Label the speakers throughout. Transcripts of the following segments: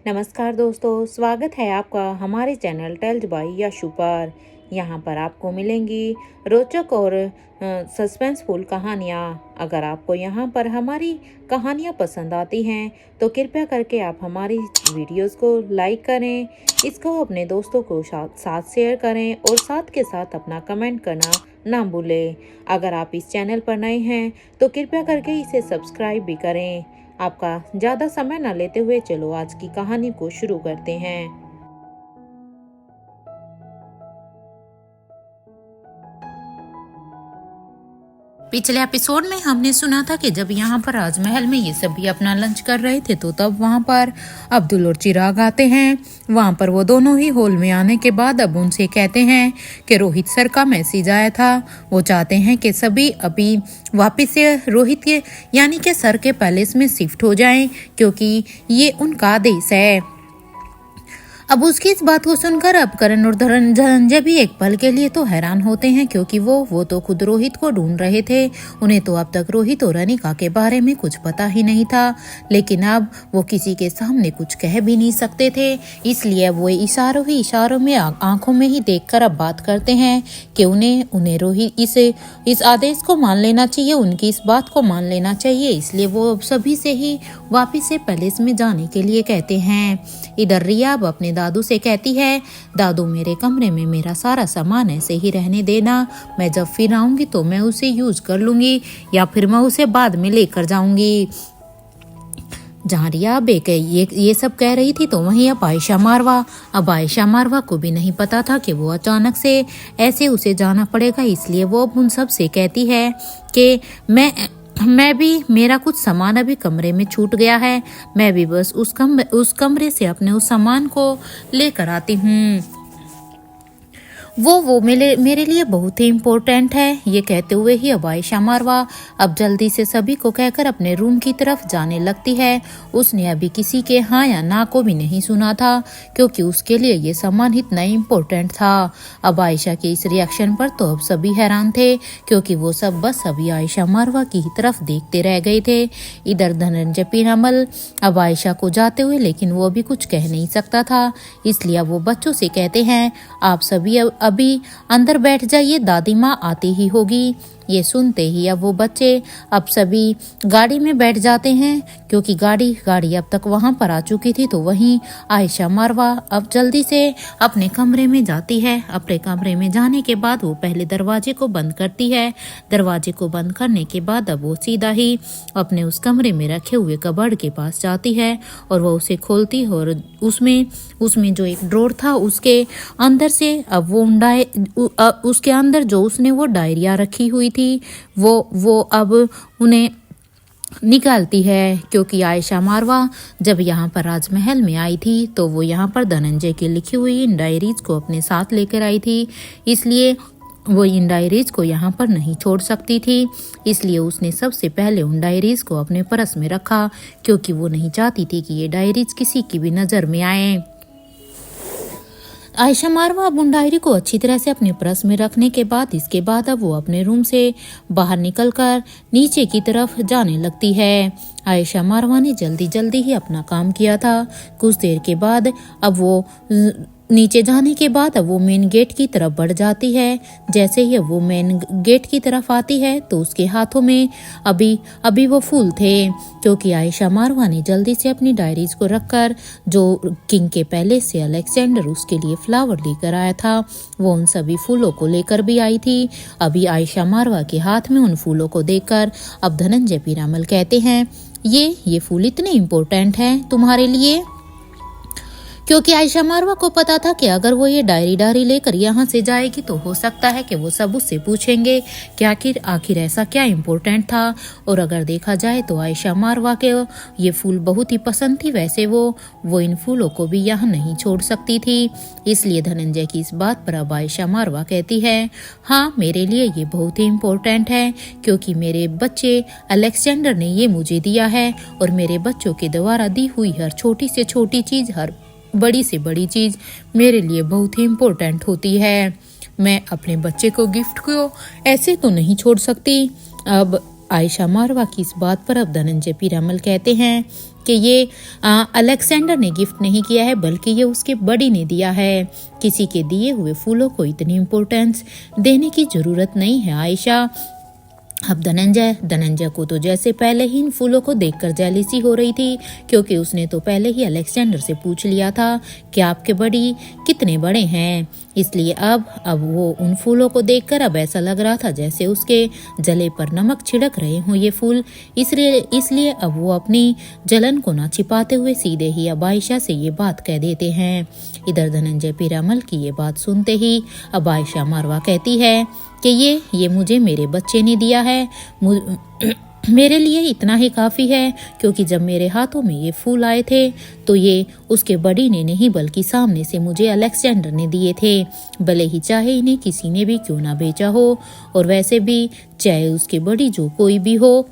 Speaker 1: नमस्कार दोस्तों, स्वागत है आपका हमारे चैनल टेल्स बाय यशु पर। यहाँ पर आपको मिलेंगी रोचक और सस्पेंसफुल कहानियाँ। अगर आपको यहाँ पर हमारी कहानियाँ पसंद आती हैं तो कृपया करके आप हमारी वीडियोस को लाइक करें, इसको अपने दोस्तों को साथ शेयर करें और साथ के साथ अपना कमेंट करना ना भूलें। अगर आप इस चैनल पर नए हैं तो कृपया करके इसे सब्सक्राइब भी करें। आपका ज़्यादा समय न लेते हुए चलो आज की कहानी को शुरू करते हैं। पिछले एपिसोड में हमने सुना था कि जब यहाँ पर राजमहल में ये सभी अपना लंच कर रहे थे तो तब वहाँ पर अब्दुल और चिराग आते हैं। वहाँ पर वो दोनों ही हॉल में आने के बाद अब उनसे कहते हैं कि रोहित सर का मैसेज आया था। वो चाहते हैं कि सभी अभी वापस से रोहित के यानी कि सर के पैलेस में शिफ्ट हो जाएं, क्योंकि ये उनका आदेश है। अब उसकी इस बात को सुनकर अब करण और धनंजय भी एक पल के लिए तो हैरान होते हैं, क्योंकि वो तो खुद रोहित को ढूंढ रहे थे। उन्हें तो अब तक रोहित और अनिका के बारे में कुछ पता ही नहीं था, लेकिन अब वो किसी के सामने कुछ कह भी नहीं सकते थे। इसलिए वो इशारों में आंखों में ही देखकर अब बात करते हैं कि उन्हें रोहित इस आदेश को मान लेना चाहिए, उनकी इस बात को मान लेना चाहिए। इसलिए वो अब सभी से ही वापिस से पैलेस में जाने के लिए कहते हैं। इधर रिया अब अपने दादू से कहती है, दादू मेरे कमरे में मेरा सारा सामान ऐसे ही रहने देना, मैं जब फिर आऊंगी तो मैं उसे यूज कर लूंगी या फिर मैं उसे बाद में लेकर जाऊंगी। जहाँ रिया अब ये सब कह रही थी तो वहीं अब आयशा मारवा को भी नहीं पता था कि वो अचानक से ऐसे उसे जाना पड़ेगा। इसलिए वो अब उन सब से कहती है कि मैं भी, मेरा कुछ सामान अभी कमरे में छूट गया है, मैं भी बस उस कमरे से अपने उस सामान को लेकर आती हूँ। वो मेरे लिए बहुत ही इम्पोर्टेंट है। ये कहते हुए ही अब आयशा मारवा अब जल्दी से सभी को कहकर अपने रूम की तरफ जाने लगती है। उसने अभी किसी के हाँ या ना को भी नहीं सुना था, क्योंकि उसके लिए ये सामान इतना इम्पोर्टेंट था। अब आयशा के इस रिएक्शन पर तो अब सभी हैरान थे, क्योंकि वो सब बस अभी आयशा मारवा की तरफ देखते रह गए थे। इधर धनंजय पीरामल अब आयशा को जाते हुए, लेकिन वो अभी कुछ कह नहीं सकता था। इसलिए वो बच्चों से कहते हैं, आप सभी अभी अंदर बैठ जाइए, दादी माँ आती ही होगी। ये सुनते ही अब वो बच्चे अब सभी गाड़ी में बैठ जाते हैं, क्योंकि गाड़ी अब तक वहां पर आ चुकी थी। तो वहीं आयशा मारवा अब जल्दी से अपने कमरे में जाती है। अपने कमरे में जाने के बाद वो पहले दरवाजे को बंद करती है। दरवाजे को बंद करने के बाद अब वो सीधा ही अपने उस कमरे में रखे हुए कबर्ड के पास जाती है और वो उसे खोलती है और उसमें जो एक ड्रॉर था उसके अंदर से अब उसके अंदर जो उसने वो डायरिया रखी हुई थी वो अब उन्हें निकालती है। क्योंकि आयशा मारवा जब यहाँ पर राजमहल में आई थी तो वो यहाँ पर धनंजय की लिखी हुई इन डायरीज को अपने साथ लेकर आई थी, इसलिए वो इन डायरीज को यहाँ पर नहीं छोड़ सकती थी। इसलिए उसने सबसे पहले उन डायरीज को अपने पर्स में रखा, क्योंकि वो नहीं चाहती थी कि ये डायरीज किसी की भी नज़र में आए। आयशा मारवा अब उन डायरी को अच्छी तरह से अपने पर्स में रखने के बाद इसके बाद अब वो अपने रूम से बाहर निकलकर नीचे की तरफ जाने लगती है। आयशा मारवा ने जल्दी ही अपना काम किया था। कुछ देर के बाद अब वो नीचे जाने के बाद अब वो मेन गेट की तरफ बढ़ जाती है। जैसे ही वो मेन गेट की तरफ आती है तो उसके हाथों में अभी वो फूल थे, क्योंकि आयशा मारवा ने जल्दी से अपनी डायरीज को रखकर जो किंग के पैलेस से अलेक्जेंडर उसके लिए फ्लावर लेकर आया था वो उन सभी फूलों को लेकर भी आई थी। अभी आयशा मारवा के हाथ में उन फूलों को देखकर अब धनंजय पीरामल कहते हैं, ये फूल इतने इम्पोर्टेंट हैं तुम्हारे लिए। क्योंकि आयशा मारवा को पता था कि अगर वो ये डायरी लेकर यहाँ से जाएगी तो हो सकता है कि वो सब उससे पूछेंगे कि आखिर ऐसा क्या इम्पोर्टेंट था। और अगर देखा जाए तो आयशा मारवा के ये फूल बहुत ही पसंद थी, वैसे वो इन फूलों को भी यहाँ नहीं छोड़ सकती थी। इसलिए धनंजय की इस बात पर अब आयशा मारवा कहती है, हाँ मेरे लिए ये बहुत ही इम्पोर्टेंट है, क्योंकि मेरे बच्चे अलेक्जेंडर ने ये मुझे दिया है और मेरे बच्चों के द्वारा दी हुई हर छोटी से छोटी चीज, हर बड़ी से बड़ी चीज मेरे लिए बहुत ही इम्पोर्टेंट होती है। मैं अपने बच्चे को गिफ्ट को ऐसे तो नहीं छोड़ सकती। अब आयशा मारवा की इस बात पर अब धनंजय पीरामल कहते हैं कि ये अलेक्जेंडर ने गिफ्ट नहीं किया है बल्कि ये उसके बड़ी ने दिया है। किसी के दिए हुए फूलों को इतनी इम्पोर्टेंस देने की जरूरत नहीं है आयशा। अब धनंजय को तो जैसे पहले ही इन फूलों को देखकर जेलिसी हो रही थी, क्योंकि उसने तो पहले ही अलेक्जेंडर से पूछ लिया था कि आपके बड़ी कितने बड़े हैं। इसलिए अब वो उन फूलों को देखकर अब ऐसा लग रहा था जैसे उसके जले पर नमक छिड़क रहे हों ये फूल। इसलिए अब वो अपनी जलन को ना छिपाते हुए सीधे ही अब आयशा से ये बात कह देते हैं। इधर धनंजय पीरामल की ये बात सुनते ही अब आयशा मारवा कहती है कि ये मुझे मेरे बच्चे ने दिया है, मेरे लिए इतना ही काफ़ी है, क्योंकि जब मेरे हाथों में ये फूल आए थे तो ये उसके बड़ी ने नहीं बल्कि सामने से मुझे अलेक्जेंडर ने दिए थे। भले ही चाहे इन्हें किसी ने भी क्यों ना बेचा हो, और वैसे भी चाहे उसके बड़ी जो कोई भी हो,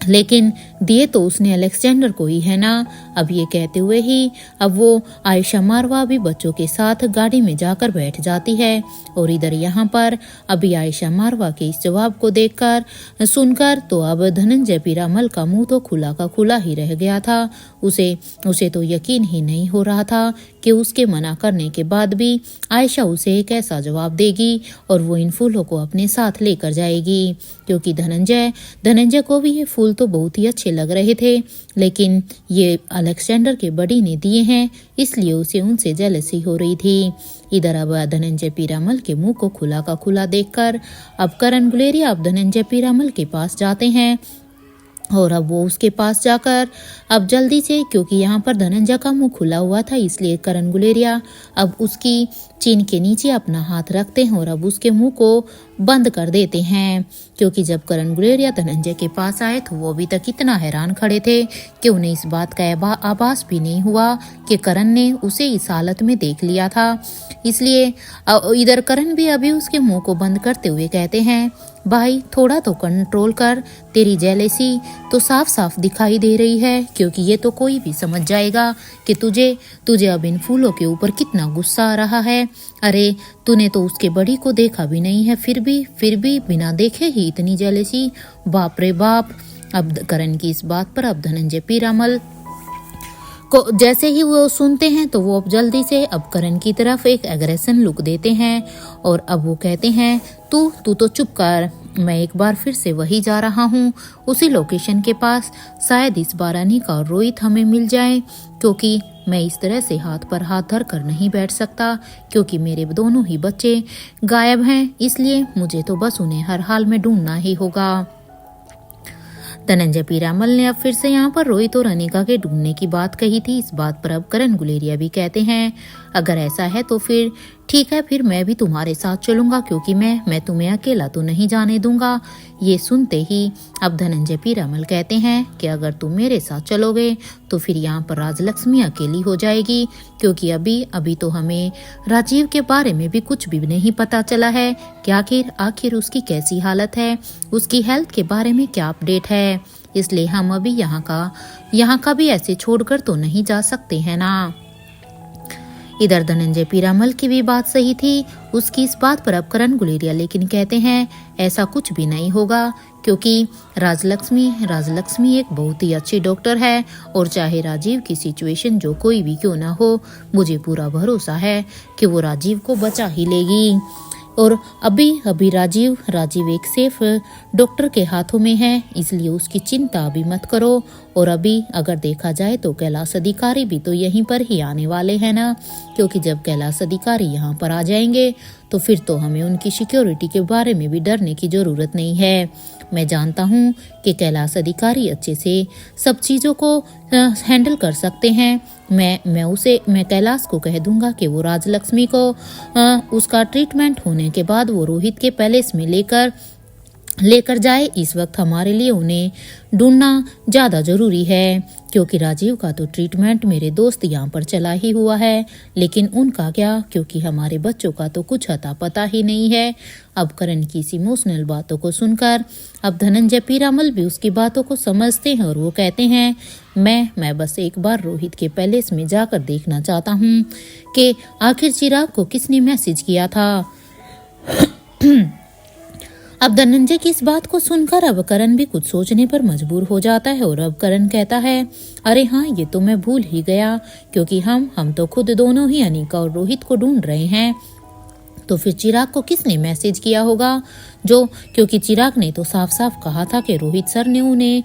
Speaker 1: लेकिन दिए तो उसने अलेक्जेंडर को ही है ना। अब ये कहते हुए ही अब वो आयशा मारवा भी बच्चों के साथ गाड़ी में जाकर बैठ जाती है। और इधर यहाँ पर अभी आयशा मारवा के इस जवाब को देखकर सुनकर तो अब धनंजय पीरामल का मुंह तो खुला का खुला ही रह गया था। उसे तो यकीन ही नहीं हो रहा था कि उसके मना करने के बाद भी आयशा उसे एक ऐसा जवाब देगी और वो इन फूलों को अपने साथ लेकर जाएगी, क्योंकि धनंजय को भी ये फूल तो बहुत ही अच्छे लग रहे थे, लेकिन ये अलेक्जेंडर के बड़ी ने दिए हैं इसलिए उसे उनसे जेलसी हो रही थी। इधर अब धनंजय पीरामल के मुंह को खुला का खुला देखकर अब करण गुलेरिया अब धनंजय पीरामल के पास जाते हैं। और अब वो उसके पास जाकर अब जल्दी से, क्योंकि यहाँ पर धनंजय का मुंह खुला हुआ था इसलिए करण गुलेरिया अब उसकी चीन के नीचे अपना हाथ रखते हैं और अब उसके मुंह को बंद कर देते हैं। क्योंकि जब करण गुलेरिया धनंजय के पास आए तो वो अभी तक इतना हैरान खड़े थे कि उन्हें इस बात का आभास भी नहीं हुआ कि करण ने उसे इस हालत में देख लिया था। इसलिए इधर करण भी अभी उसके मुंह को बंद करते हुए कहते हैं, भाई थोड़ा तो कंट्रोल कर, तेरी जेलेसी तो साफ साफ दिखाई दे रही है, क्योंकि ये तो कोई भी समझ जाएगा कि तुझे अब इन फूलों के ऊपर कितना गुस्सा आ रहा है। अरे तूने तो उसके बड़ी को देखा भी नहीं है, फिर भी बिना देखे ही इतनी जेलेसी, बाप रे बाप। अब करण की इस बात पर अब धनंजय पीरामल को जैसे ही वो सुनते हैं तो वो अब जल्दी से अब करण की तरफ एक एग्रेशन लुक देते हैं और अब वो कहते हैं, तू तो चुप कर, मैं एक बार फिर से वही जा रहा हूँ, उसी लोकेशन के पास। शायद इस बार अनिका और रोहित हमें मिल जाए, क्योंकि मैं इस तरह से हाथ पर हाथ धर कर नहीं बैठ सकता, क्योंकि मेरे दोनों ही बच्चे गायब हैं, इसलिए मुझे तो बस उन्हें हर हाल में ढूंढना ही होगा। धनंजय पीरामल ने अब फिर से यहाँ पर रोहित और अनिका के ढूंढने की बात कही थी। इस बात पर अब करण गुलेरिया भी कहते हैं, अगर ऐसा है तो फिर ठीक है, फिर मैं भी तुम्हारे साथ चलूंगा, क्योंकि मैं तुम्हें अकेला तो नहीं जाने दूंगा। ये सुनते ही अब धनंजय पीरामल कहते हैं कि अगर तुम मेरे साथ चलोगे तो फिर यहाँ पर राजलक्ष्मी अकेली हो जाएगी, क्योंकि अभी तो हमें राजीव के बारे में भी कुछ भी नहीं पता चला है कि आखिर उसकी कैसी हालत है, उसकी हेल्थ के बारे में क्या अपडेट है। इसलिए हम अभी यहाँ का भी ऐसे छोड़कर तो नहीं जा सकते हैं ना। इधर धनंजय पीरामल की भी बात सही थी, उसकी इस बात पर अब करण गुलेरिया लेकिन कहते हैं ऐसा कुछ भी नहीं होगा, क्योंकि राजलक्ष्मी एक बहुत ही अच्छी डॉक्टर है, और चाहे राजीव की सिचुएशन जो कोई भी क्यों ना हो, मुझे पूरा भरोसा है कि वो राजीव को बचा ही लेगी। और अभी राजीव एक सेफ डॉक्टर के हाथों में है, इसलिए उसकी चिंता अभी मत करो। और अभी अगर देखा जाए तो कैलाश अधिकारी भी तो यहीं पर ही आने वाले हैं ना, क्योंकि जब कैलाश अधिकारी यहाँ पर आ जाएंगे तो फिर तो हमें उनकी सिक्योरिटी के बारे में भी डरने की जरूरत नहीं है। मैं जानता हूँ कि कैलाश अधिकारी अच्छे से सब चीज़ों को हैंडल कर सकते हैं। मैं कैलाश को कह दूंगा कि वो राजलक्ष्मी को उसका ट्रीटमेंट होने के बाद वो रोहित के पैलेस में लेकर जाए। इस वक्त हमारे लिए उन्हें ढूंढना ज़्यादा ज़रूरी है, क्योंकि राजीव का तो ट्रीटमेंट मेरे दोस्त यहाँ पर चला ही हुआ है, लेकिन उनका क्या, क्योंकि हमारे बच्चों का तो कुछ अता पता ही नहीं है। अब करण की इस इमोशनल बातों को सुनकर अब धनंजय पीरामल भी उसकी बातों को समझते हैं और वो कहते हैं, मैं बस एक बार रोहित के पैलेस में जाकर देखना चाहता हूँ कि आखिर चिराग को किसने मैसेज किया था। अब धनंजय की इस बात को सुनकर अब करण भी कुछ सोचने पर मजबूर हो जाता है और अब करण कहता है, अरे हाँ, ये तो मैं भूल ही गया, क्योंकि हम तो खुद दोनों ही अनीका और रोहित को ढूंढ रहे हैं। तो फिर चिराग को किसने मैसेज किया होगा? क्योंकि चिराग ने तो साफ साफ कहा था कि रोहित सर ने उन्हें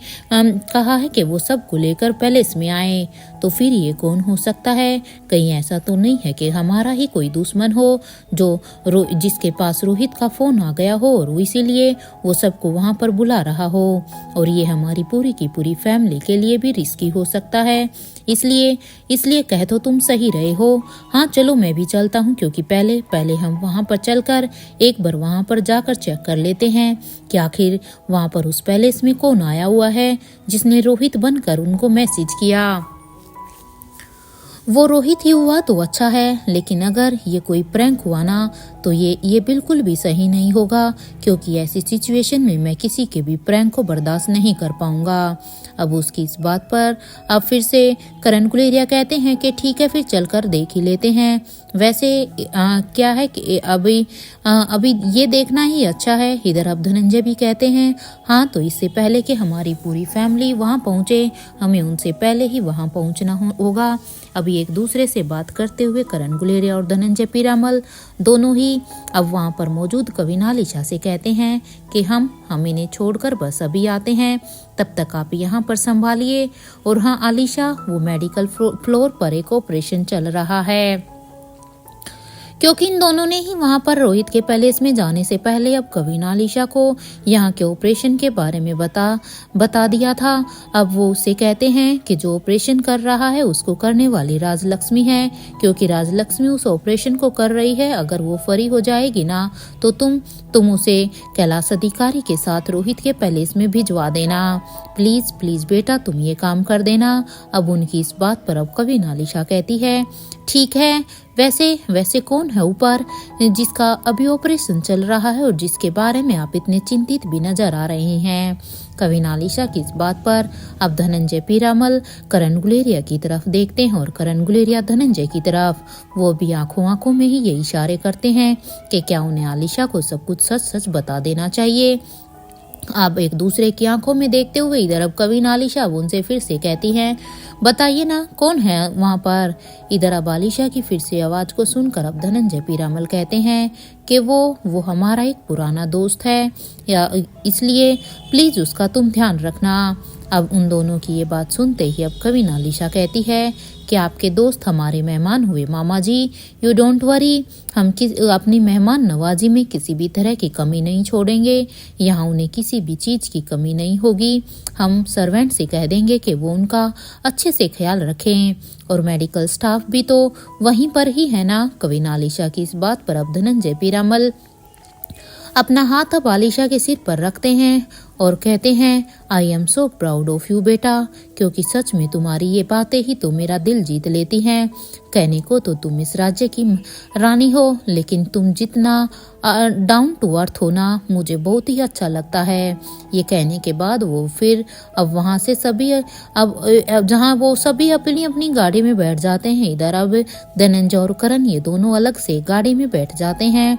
Speaker 1: कहा है कि वो सबको लेकर पैलेस में आए। तो फिर ये कौन हो सकता है? कहीं ऐसा तो नहीं है कि हमारा ही कोई दुश्मन हो जिसके पास रोहित का फोन आ गया हो और इसीलिए वो सबको वहां पर बुला रहा हो। और ये हमारी पूरी की पूरी फैमिली के लिए भी रिस्की हो सकता है। इसलिए कह तो तुम सही रहे हो। हाँ चलो, मैं भी चलता हूँ, क्योंकि पहले हम वहां पर चलकर एक बार वहां पर जाकर चेक कर लेते हैं कि आखिर वहां पर उस पैलेस में कौन आया हुआ है जिसने रोहित बनकर उनको मैसेज किया। वो रोहित ही हुआ तो अच्छा है, लेकिन अगर ये कोई प्रैंक हुआ ना तो ये बिल्कुल भी सही नहीं होगा, क्योंकि ऐसी सिचुएशन में मैं किसी के भी प्रैंक को बर्दाश्त नहीं कर पाऊंगा। अब उसकी इस बात पर अब फिर से करण गुलेरिया कहते हैं कि ठीक है, फिर चलकर देख ही लेते हैं। वैसे क्या है कि अभी ये देखना ही अच्छा है। इधर अब धनंजय भी कहते हैं, हाँ तो इससे पहले कि हमारी पूरी फैमिली वहाँ पहुँचे, हमें उनसे पहले ही वहाँ पहुँचना होगा। अभी एक दूसरे से बात करते हुए करण गुलेरिया और धनंजय पीरामल दोनों ही अब वहाँ पर मौजूद कविन आलिशा से कहते हैं कि हम इन्हें छोड़कर बस अभी आते हैं, तब तक आप यहाँ पर संभालिए। और हाँ आलिशा, वो मेडिकल फ्लोर पर एक ऑपरेशन चल रहा है, क्योंकि इन दोनों ने ही वहां पर रोहित के पैलेस में जाने से पहले अब कविन आलिशा को यहाँ के ऑपरेशन के बारे में बता दिया था। अब वो उससे कहते हैं कि जो ऑपरेशन कर रहा है उसको करने वाली राजलक्ष्मी है, क्योंकि राजलक्ष्मी उस ऑपरेशन को कर रही है। अगर वो फरी हो जाएगी ना तो तुम उसे कैलाश अधिकारी के साथ रोहित के पैलेस में भिजवा देना। प्लीज प्लीज बेटा, तुम ये काम कर देना। अब उनकी इस बात पर अब कविन आलिशा कहती है, ठीक है, वैसे कौन है ऊपर जिसका अभी ऑपरेशन चल रहा है और जिसके बारे में आप इतने चिंतित भी नजर आ रहे हैं? कविन आलिशा की इस बात पर अब धनंजय पीरामल करण गुलेरिया की तरफ देखते हैं और करण गुलेरिया धनंजय की तरफ। वो भी आंखों में ही ये इशारे करते हैं कि क्या उन्हें आलिशा को सब कुछ सच सच बता देना चाहिए। अब एक दूसरे की आंखों में देखते हुए इधर अब कविन आलिशा उनसे फिर से कहती हैं, बताइए ना कौन है वहां पर? इधर अब आलिशा की फिर से आवाज को सुनकर अब धनंजय पीरामल कहते हैं कि वो हमारा एक पुराना दोस्त है, या इसलिए प्लीज उसका तुम ध्यान रखना। अब उन दोनों की ये बात सुनते ही अब कविन आलिशा कहती है कि आपके दोस्त हमारे मेहमान हुए मामा जी, यू डोंट वरी, हम अपनी मेहमान नवाजी में किसी भी तरह की कमी नहीं छोड़ेंगे। यहाँ उन्हें किसी भी चीज की कमी नहीं होगी। हम सर्वेंट से कह देंगे कि वो उनका अच्छे से ख्याल रखें, और मेडिकल स्टाफ भी तो वहीं पर ही है ना। कविन आलिशा की इस बात पर अब धनंजय पीरामल अपना हाथ अब आलिशा के सिर पर रखते हैं और कहते हैं, I am so proud of you बेटा, क्योंकि सच में तुम्हारी ये बातें ही तो मेरा दिल जीत लेती हैं। कहने को तो तुम इस राज्य की रानी हो, लेकिन तुम जितना डाउन टू अर्थ हो ना, मुझे बहुत ही अच्छा लगता है। ये कहने के बाद वो फिर अब वहां से सभी अब जहां वो सभी अपनी अपनी गाड़ी में बैठ जाते हैं। इधर अब धनंजय और करण ये दोनों अलग से गाड़ी में बैठ जाते हैं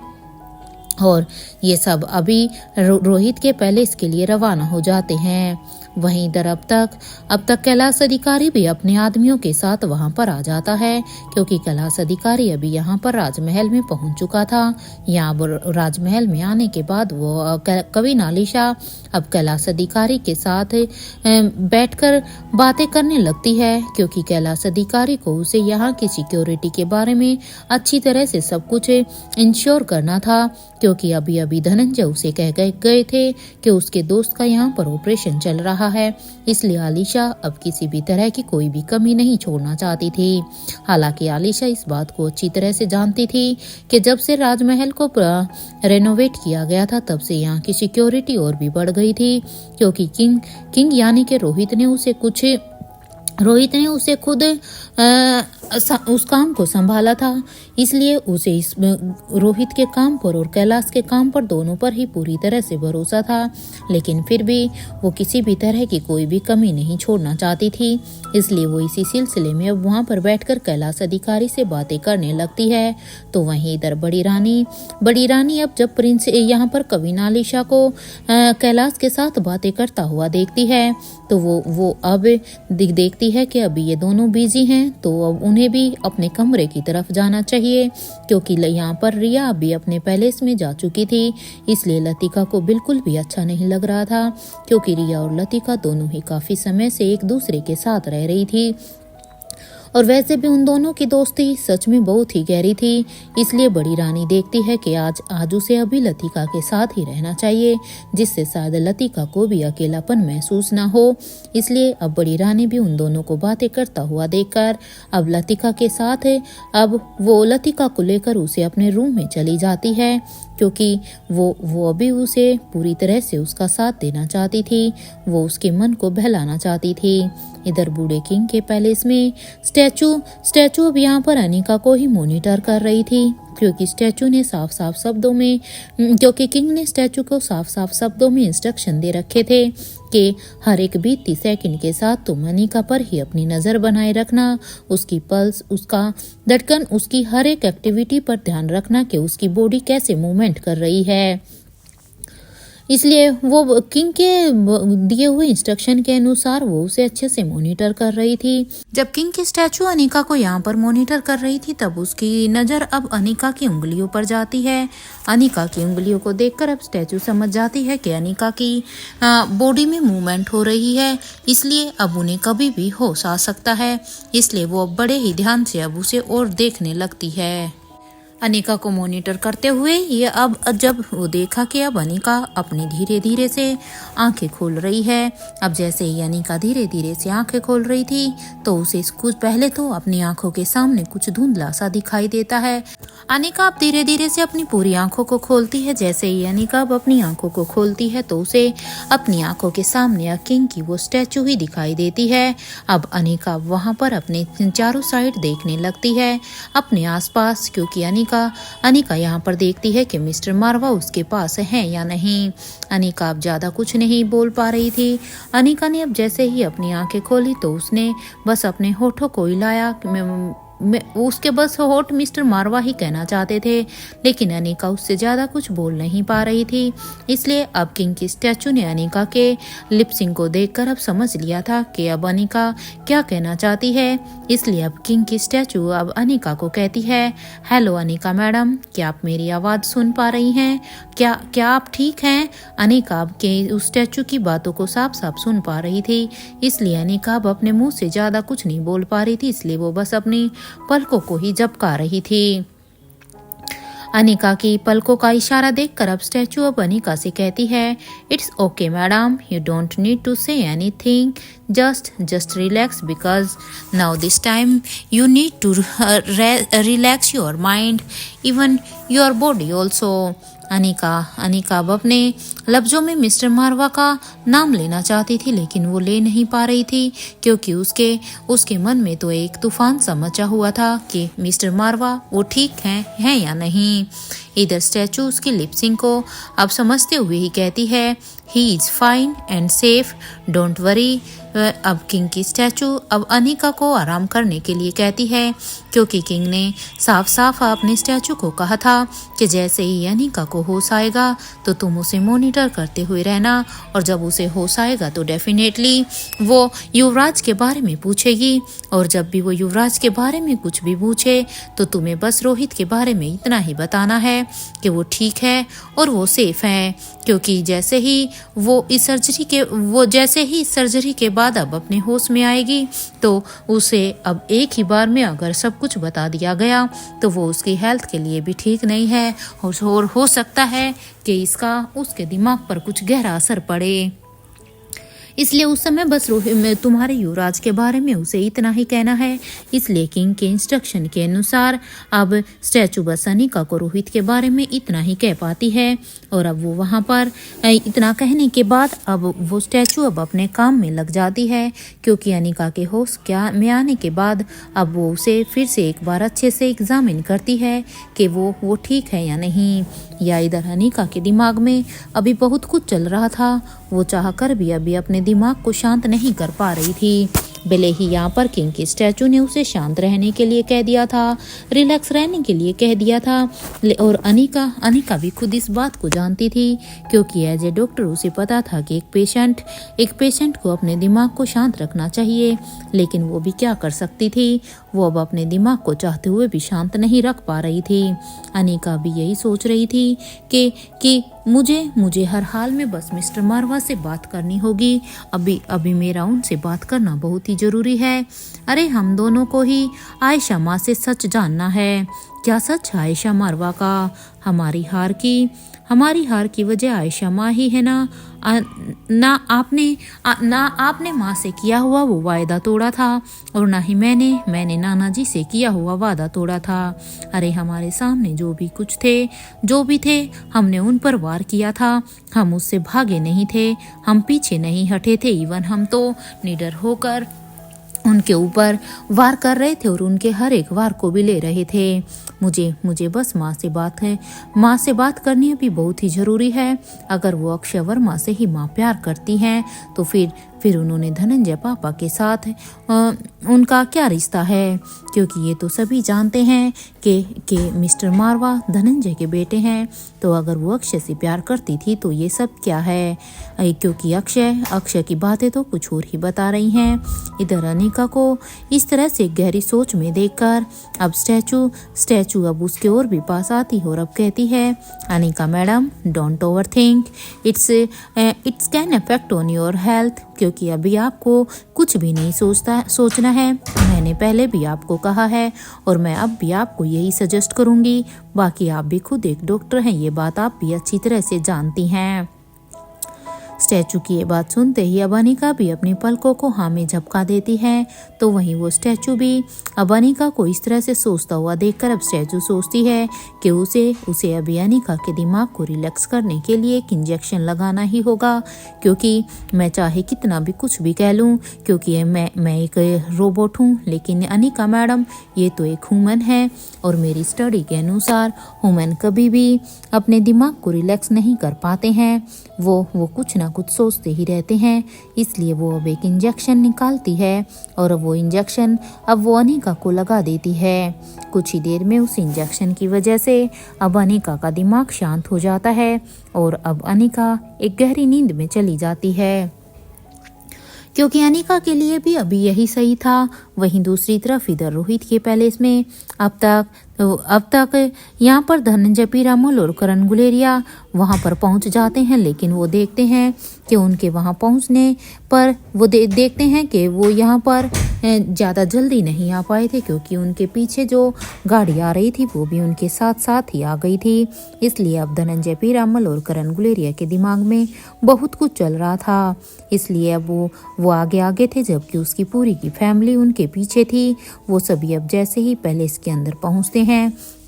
Speaker 1: और ये सब अभी रोहित के पैलेस के लिए रवाना हो जाते हैं। वहीं इधर अब तक कैलाश अधिकारी भी अपने आदमियों के साथ वहां पर आ जाता है, क्योंकि कैलाश अधिकारी अभी यहाँ पर राजमहल में पहुंच चुका था। यहाँ राजमहल में आने के बाद वो कविन आलिशा अब कैलाश अधिकारी के साथ बैठकर बातें करने लगती है, क्योंकि कैलाश अधिकारी को उसे यहाँ की सिक्योरिटी के बारे में अच्छी तरह से सब कुछ इंश्योर करना था, क्योंकि अभी धनंजय उसे कह गए थे कि उसके दोस्त का यहाँ पर ऑपरेशन चल रहा है। इसलिए आलिशा अब किसी भी तरह की कोई भी कमी नहीं छोड़ना चाहती थी। हालांकि आलिशा इस बात को अच्छी तरह से जानती थी कि जब से राजमहल को रेनोवेट किया गया था तब से यहाँ की सिक्योरिटी और भी बढ़ गई थी, क्योंकि किंग यानी कि रोहित ने उसे खुद उस काम को संभाला था, इसलिए उसे इस रोहित के काम पर और कैलाश के काम पर दोनों पर ही पूरी तरह से भरोसा था। लेकिन फिर भी वो किसी भी तरह की कोई भी कमी नहीं छोड़ना चाहती थी, इसलिए वो इसी सिलसिले में अब वहाँ पर बैठकर कैलाश अधिकारी से बातें करने लगती है। तो वहीं इधर बड़ी रानी अब जब प्रिंस यहाँ पर कविनालिशा को कैलाश के साथ बातें करता हुआ देखती है, तो वो अब देखती है कि अभी ये दोनों बिजी हैं, तो अब उन्हें भी अपने कमरे की तरफ जाना चाहिए, क्योंकि यहाँ पर रिया अभी अपने पैलेस में जा चुकी थी। इसलिए लतिका को बिल्कुल भी अच्छा नहीं लग रहा था, क्योंकि रिया और लतिका दोनों ही काफी समय से एक दूसरे के साथ रह रही थी और वैसे भी उन दोनों की दोस्ती सच में बहुत ही गहरी थी। इसलिए बड़ी रानी देखती है कि आज उसे अभी लतिका के साथ ही रहना चाहिए, जिससे शायद लतिका को भी अकेलापन महसूस ना हो। इसलिए अब बड़ी रानी भी उन दोनों को बातें करता हुआ देखकर अब लतिका के साथ अब वो लतिका को लेकर उसे अपने रूम में चली जाती है, क्योंकि वो अभी उसे पूरी तरह से उसका साथ देना चाहती थी, वो उसके मन को बहलाना चाहती थी। इधर बूढ़े किंग के पैलेस में स्टैचू अब यहाँ पर अनिका को ही मॉनिटर कर रही थी, क्योंकि किंग ने स्टैचू को साफ साफ शब्दों में इंस्ट्रक्शन दे रखे थे कि हर एक बीतती सेकंड के साथ तुम अनिका पर ही अपनी नजर बनाए रखना, उसकी पल्स, उसका धड़कन, उसकी हर एक एक्टिविटी पर ध्यान रखना कि उसकी बॉडी कैसे मूवमेंट कर रही है। इसलिए वो किंग के दिए हुए इंस्ट्रक्शन के अनुसार वो उसे अच्छे से मॉनिटर कर रही थी। जब किंग की स्टैचू अनिका को यहाँ पर मॉनिटर कर रही थी, तब उसकी नज़र अब अनिका की उंगलियों पर जाती है। अनिका की उंगलियों को देखकर अब स्टैचू समझ जाती है कि अनिका की बॉडी में मूवमेंट हो रही है, इसलिए अब उन्हें कभी भी होश आ सकता है। इसलिए वो अब बड़े ही ध्यान से अब उसे और देखने लगती है। अनिका को मॉनिटर करते हुए ये अब जब वो देखा कि अब अनिका अपनी धीरे धीरे से आंखें खोल रही है, अब जैसे ही अनिका धीरे धीरे से आंखें खोल रही थी, तो उसे कुछ पहले तो अपनी आंखों के सामने कुछ धुंधला सा दिखाई देता है। अनिका अब धीरे धीरे से अपनी पूरी आंखों को खोलती है। जैसे ही अनिका अब अपनी आंखों को खोलती है, तो उसे अपनी आंखों के सामने किंग की वो स्टैचू ही दिखाई देती है। अब अनिका वहां पर अपने चारों साइड देखने लगती है, अपने आसपास, क्योंकि अनिका यहाँ पर देखती है कि मिस्टर मारवा उसके पास है या नहीं। अनिका अब ज्यादा कुछ नहीं बोल पा रही थी। अनिका ने अब जैसे ही अपनी आंखें खोली, तो उसने बस अपने होठों को हिलाया। उसके बस होठ मिस्टर मारवा ही कहना चाहते थे, लेकिन अनिका उससे ज्यादा कुछ बोल नहीं पा रही थी। इसलिए अब किंग की स्टैचू ने अनिका के लिपसिंग को देखकर अब समझ लिया था कि अब अनिका क्या कहना चाहती है। इसलिए अब किंग की स्टैचू अब अनिका को कहती है, हेलो अनिका मैडम, क्या आप मेरी आवाज सुन पा रही हैं? क्या आप ठीक हैं? अनिका अब के उस स्टैचू की बातों को साफ साफ सुन पा रही थी। इसलिए अनिका अब अपने मुंह से ज्यादा कुछ नहीं बोल पा रही थी, इसलिए वो बस अपनी पलकों को ही झपका रही थी। अनिका की पलकों का इशारा देखकर अब स्टैचू अब अनिका से कहती है, it's okay madam, you don't need to say anything, just relax, because now this time you need to relax your mind, even your body also. Anika अब अपने लफ्जों में मिस्टर मारवा का नाम लेना चाहती थी, लेकिन वो ले नहीं पा रही थी, क्योंकि उसके मन में तो एक तूफान सा मचा हुआ था कि मिस्टर मारवा वो ठीक हैं या नहीं। इधर स्टैचू उसकी लिपसिंग को अब समझते हुए ही कहती है, he is fine and safe, don't worry. अब किंग की स्टैचू अब अनिका को आराम करने के लिए कहती है, क्योंकि किंग ने साफ साफ अपने स्टैचू को कहा था कि जैसे ही अनिका को होश आएगा तो तुम उसे मॉनिटर करते हुए रहना, और जब उसे होश आएगा तो डेफिनेटली वो युवराज के बारे में पूछेगी, और जब भी वो युवराज के बारे में कुछ भी पूछे तो तुम्हें बस रोहित के बारे में इतना ही बताना है कि वो ठीक है और वो सेफ है। क्योंकि जैसे ही इस सर्जरी के बाद अब अपने होश में आएगी, तो उसे अब एक ही बार में अगर सब कुछ बता दिया गया तो वो उसकी हेल्थ के लिए भी ठीक नहीं है, और हो सकता है कि इसका उसके दिमाग पर कुछ गहरा असर पड़े। इसलिए उस समय बस तुम्हारे युवराज के बारे में उसे इतना ही कहना है। इसलिए किंग के इंस्ट्रक्शन के अनुसार अब स्टैचू बस अनिका को रोहित के बारे में इतना ही कह पाती है। और अब वो वहाँ पर इतना कहने के बाद अब वो स्टैचू अब अपने काम में लग जाती है, क्योंकि अनिका के होश में आने के बाद अब वो उसे फिर से एक बार अच्छे से एग्जामिन करती है कि वो ठीक है या नहीं। या इधर अनिका के दिमाग में अभी बहुत कुछ चल रहा था। वो चाहकर भी अभी अपने दिमाग को शांत नहीं कर पा रही थी। भले ही यहाँ पर किंग के स्टैचू ने उसे शांत रहने के लिए कह दिया था, रिलैक्स रहने के लिए कह दिया था, और अनिका भी खुद इस बात को जानती थी, क्योंकि एज ए डॉक्टर उसे पता था कि एक पेशेंट को अपने दिमाग को शांत रखना चाहिए। लेकिन वो भी क्या कर सकती थी, वो अब अपने दिमाग को चाहते हुए भी शांत नहीं रख पा रही थी। अनिका भी यही सोच रही थी कि मुझे हर हाल में बस मिस्टर मारवा से बात करनी होगी। अभी मेरा उनसे बात करना बहुत ही जरूरी है। अरे हम दोनों को ही आयशा माँ से सच जानना है। क्या सच है आयशा मारवा का? हमारी हार की वजह आयशा माँ ही है ना? ना आपने माँ से किया हुआ वो वायदा तोड़ा था, और ना ही मैंने नाना जी से किया हुआ वादा तोड़ा था। अरे हमारे सामने जो भी थे हमने उन पर वार किया था। हम उससे भागे नहीं थे, हम पीछे नहीं हटे थे। इवन हम तो निडर होकर उनके ऊपर वार कर रहे थे और उनके हर एक वार को भी ले रहे थे। मुझे बस माँ से बात करनी अभी बहुत ही ज़रूरी है। अगर वो अक्षय वर्मा से ही माँ प्यार करती हैं तो फिर उन्होंने धनंजय पापा के साथ उनका क्या रिश्ता है? क्योंकि ये तो सभी जानते हैं कि मिस्टर मारवा धनंजय के बेटे हैं। तो अगर वो अक्षय से प्यार करती थी तो ये सब क्या है? क्योंकि अक्षय की बातें तो कुछ और ही बता रही हैं। इधर अनिका को इस तरह से गहरी सोच में देखकर अब स्टैचू अब उसके और भी पास आती है और अब कहती है, Anika madam, don't over think, it's can affect on your health. क्योंकि अभी आपको कुछ भी नहीं सोचना है। मैंने पहले भी आपको कहा है और मैं अब भी आपको यही सजेस्ट करूंगी। बाकी आप भी खुद एक डॉक्टर हैं, ये बात आप भी अच्छी तरह से जानती हैं। स्टैचू की ये बात सुनते ही अब अनिका भी अपनी पलकों को हाँ में झपका देती है। तो वहीं वो स्टैचू भी अब अनिका को इस तरह से सोचता हुआ देखकर अब स्टैचू सोचती है कि उसे अभी अनिका के दिमाग को रिलैक्स करने के लिए एक इंजेक्शन लगाना ही होगा। क्योंकि मैं चाहे कितना भी कुछ भी कह लूँ, क्योंकि मैं एक रोबोट हूँ, लेकिन अनिका मैडम ये तो एक ह्यूमन है, और मेरी स्टडी के अनुसार ह्यूमन कभी भी अपने दिमाग को रिलैक्स नहीं कर पाते हैं। वो कुछ ना कुछ सोचते ही रहते हैं। इसलिए वो अब एक इंजेक्शन निकालती है और वो इंजेक्शन अब वो अनिका को लगा देती है। कुछ ही देर में उस इंजेक्शन की वजह से अब अनिका का दिमाग शांत हो जाता है और अब अनिका एक गहरी नींद में चली जाती है, क्योंकि अनिका के लिए भी अभी यही सही था। वहीं दूसरी तरफ इधर रोहित के पैलेस में अब तक यहाँ पर धनंजय पीरामल और करण गुलेरिया वहाँ पर पहुँच जाते हैं। लेकिन वो देखते हैं कि उनके वहाँ पहुँचने पर वो देखते हैं कि वो यहाँ पर ज़्यादा जल्दी नहीं आ पाए थे, क्योंकि उनके पीछे जो गाड़ी आ रही थी वो भी उनके साथ साथ ही आ गई थी। इसलिए अब धनंजय पीरामल और करण गुलेरिया के दिमाग में बहुत कुछ चल रहा था। इसलिए अब वो आगे थे, जबकि उसकी पूरी की फैमिली उनके पीछे थी। वो सभी अब जैसे ही पैलेस के अंदर पहुंचते हैं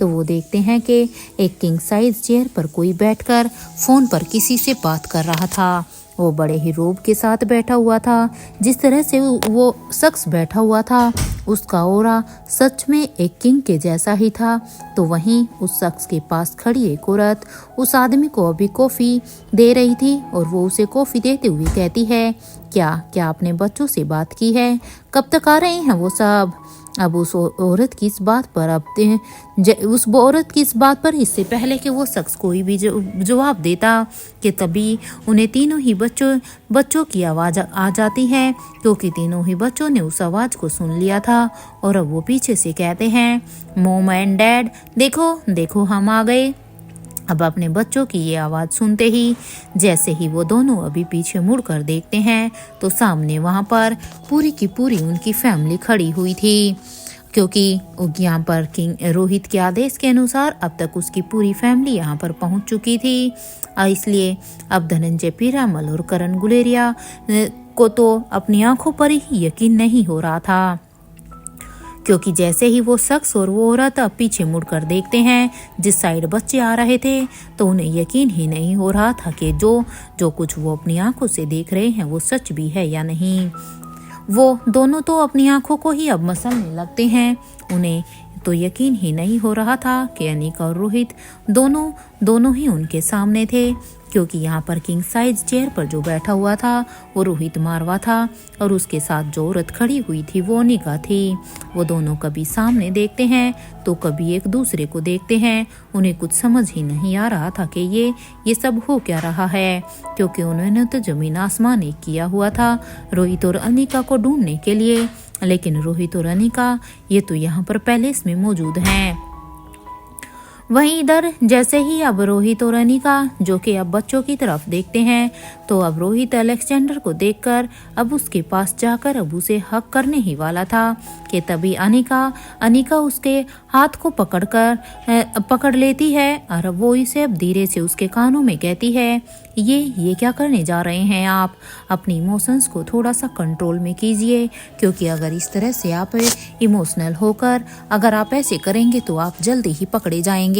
Speaker 1: तो वो देखते हैं कि एक किंग साइज चेयर पर कोई बैठकर फोन पर किसी से बात कर रहा था। वो बड़े ही रोब के साथ बैठा हुआ था। जिस तरह से वो शख्स बैठा हुआ था उसका ऑरा सच में एक किंग के जैसा ही था। तो वहीं उस शख्स के पास खड़ी एक औरत उस आदमी को अभी कॉफ़ी दे रही थी और वो उसे कॉफ़ी देते हुए कहती है, क्या आपने बच्चों से बात की है? कब तक आ रहे हैं वो सब? अब उस औरत की इस बात पर इससे पहले कि वो शख्स कोई भी जवाब देता कि तभी उन्हें तीनों ही बच्चों की आवाज़ आ जाती है, क्योंकि तीनों ही बच्चों ने उस आवाज़ को सुन लिया था। और अब वो पीछे से कहते हैं, मॉम एंड डैड, देखो हम आ गए। अब अपने बच्चों की ये आवाज़ सुनते ही जैसे ही वो दोनों अभी पीछे मुड़कर देखते हैं तो सामने वहाँ पर पूरी की पूरी उनकी फैमिली खड़ी हुई थी, क्योंकि यहाँ पर किंग रोहित के आदेश के अनुसार अब तक उसकी पूरी फैमिली यहाँ पर पहुँच चुकी थी। इसलिए अब धनंजय पीरामल और करण गुलेरिया को तो अपनी आंखों पर ही यकीन नहीं हो रहा था, क्योंकि जैसे ही वो शख्स और वो औरत अब पीछे मुड़कर देखते हैं जिस साइड बच्चे आ रहे थे, तो उन्हें यकीन ही नहीं हो रहा था कि जो कुछ वो अपनी आंखों से देख रहे हैं वो सच भी है या नहीं। वो दोनों तो अपनी आंखों को ही अब मसलने लगते हैं। उन्हें तो यकीन ही नहीं हो रहा था कि अनिका और रोहित दोनों ही उनके सामने थे, क्योंकि यहाँ पर किंग साइज चेयर पर जो बैठा हुआ था वो रोहित मारवा था और उसके साथ जो औरत खड़ी हुई थी वो अनिका थी। वो दोनों कभी सामने देखते हैं तो कभी एक दूसरे को देखते हैं। उन्हें कुछ समझ ही नहीं आ रहा था कि ये सब हो क्या रहा है, क्योंकि उन्होंने तो जमीन आसमान एक किया हुआ था रोहित और अनिका को ढूंढने के लिए, लेकिन रोहित और अनिका ये तो यहाँ पर पैलेस में मौजूद हैं। वहीं इधर जैसे ही अब रोहित और अनिका जो कि अब बच्चों की तरफ देखते हैं, तो अब रोहित अलेक्जेंडर को देखकर अब उसके पास जाकर अब उसे हक करने ही वाला था कि तभी अनिका उसके हाथ को पकड़ लेती है और अब वो इसे अब धीरे से उसके कानों में कहती है, ये क्या करने जा रहे हैं आप? अपनी इमोशंस को थोड़ा सा कंट्रोल में कीजिए, क्योंकि अगर इस तरह से आप इमोशनल होकर अगर आप ऐसे करेंगे तो आप जल्दी ही पकड़े जाएंगे।